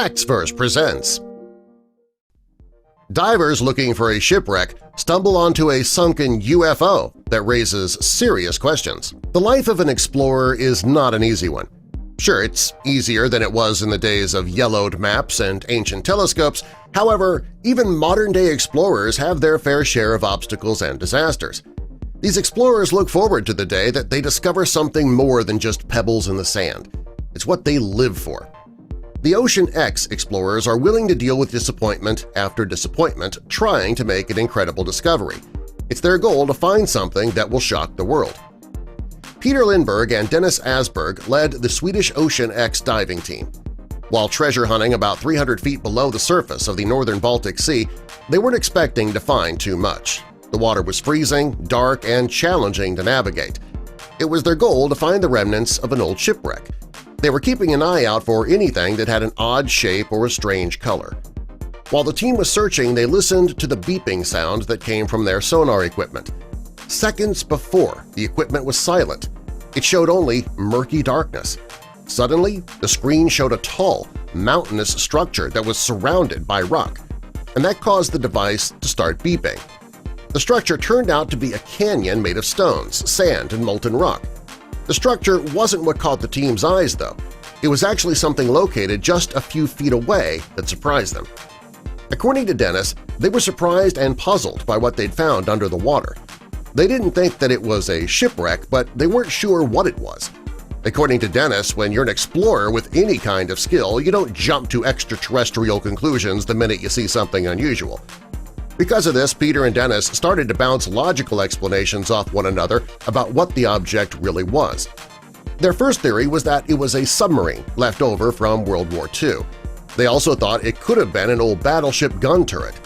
Factsverse presents. Divers looking for a shipwreck stumble onto a sunken UFO that raises serious questions. The life of an explorer is not an easy one. Sure, it's easier than it was in the days of yellowed maps and ancient telescopes. However, even modern-day explorers have their fair share of obstacles and disasters. These explorers look forward to the day that they discover something more than just pebbles in the sand. It's what they live for. The Ocean X explorers are willing to deal with disappointment after disappointment, trying to make an incredible discovery. It's their goal to find something that will shock the world. Peter Lindbergh and Dennis Asberg led the Swedish Ocean X diving team. While treasure hunting about 300 feet below the surface of the northern Baltic Sea, they weren't expecting to find too much. The water was freezing, dark, and challenging to navigate. It was their goal to find the remnants of an old shipwreck. They were keeping an eye out for anything that had an odd shape or a strange color. While the team was searching, they listened to the beeping sound that came from their sonar equipment. Seconds before, the equipment was silent. It showed only murky darkness. Suddenly, the screen showed a tall, mountainous structure that was surrounded by rock, and that caused the device to start beeping. The structure turned out to be a canyon made of stones, sand, and molten rock. The structure wasn't what caught the team's eyes, though. It was actually something located just a few feet away that surprised them. According to Dennis, they were surprised and puzzled by what they'd found under the water. They didn't think that it was a shipwreck, but they weren't sure what it was. According to Dennis, when you're an explorer with any kind of skill, you don't jump to extraterrestrial conclusions the minute you see something unusual. Because of this, Peter and Dennis started to bounce logical explanations off one another about what the object really was. Their first theory was that it was a submarine left over from World War II. They also thought it could have been an old battleship gun turret.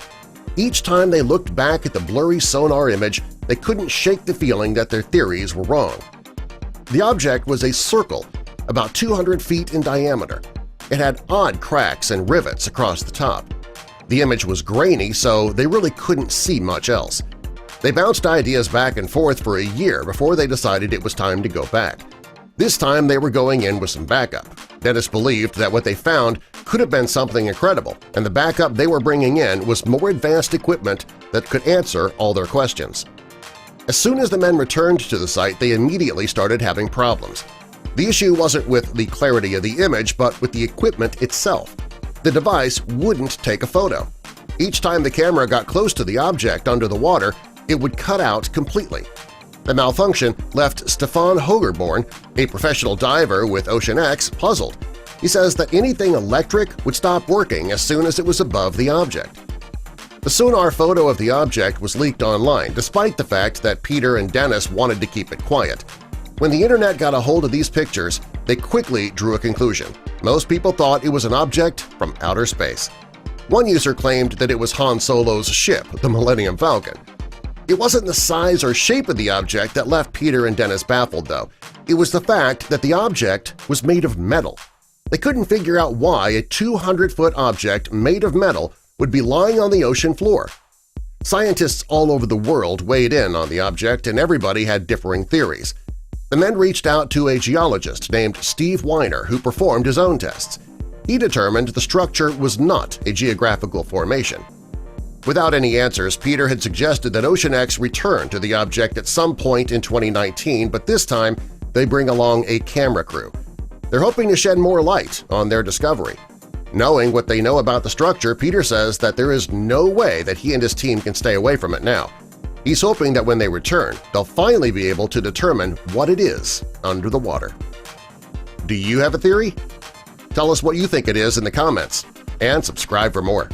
Each time they looked back at the blurry sonar image, they couldn't shake the feeling that their theories were wrong. The object was a circle about 200 feet in diameter. It had odd cracks and rivets across the top. The image was grainy, so they really couldn't see much else. They bounced ideas back and forth for a year before they decided it was time to go back. This time they were going in with some backup. Dennis believed that what they found could have been something incredible, and the backup they were bringing in was more advanced equipment that could answer all their questions. As soon as the men returned to the site, they immediately started having problems. The issue wasn't with the clarity of the image, but with the equipment itself. The device wouldn't take a photo. Each time the camera got close to the object under the water, it would cut out completely. The malfunction left Stefan Hogerborn, a professional diver with Ocean X, puzzled. He says that anything electric would stop working as soon as it was above the object. The sonar photo of the object was leaked online, despite the fact that Peter and Dennis wanted to keep it quiet. When the internet got a hold of these pictures, they quickly drew a conclusion. Most people thought it was an object from outer space. One user claimed that it was Han Solo's ship, the Millennium Falcon. It wasn't the size or shape of the object that left Peter and Dennis baffled, though. It was the fact that the object was made of metal. They couldn't figure out why a 200-foot object made of metal would be lying on the ocean floor. Scientists all over the world weighed in on the object, and everybody had differing theories. The men reached out to a geologist named Steve Weiner who performed his own tests. He determined the structure was not a geographical formation. Without any answers, Peter had suggested that Ocean X return to the object at some point in 2019, but this time they bring along a camera crew. They're hoping to shed more light on their discovery. Knowing what they know about the structure, Peter says that there is no way that he and his team can stay away from it now. He's hoping that when they return, they'll finally be able to determine what it is under the water. Do you have a theory? Tell us what you think it is in the comments, and subscribe for more.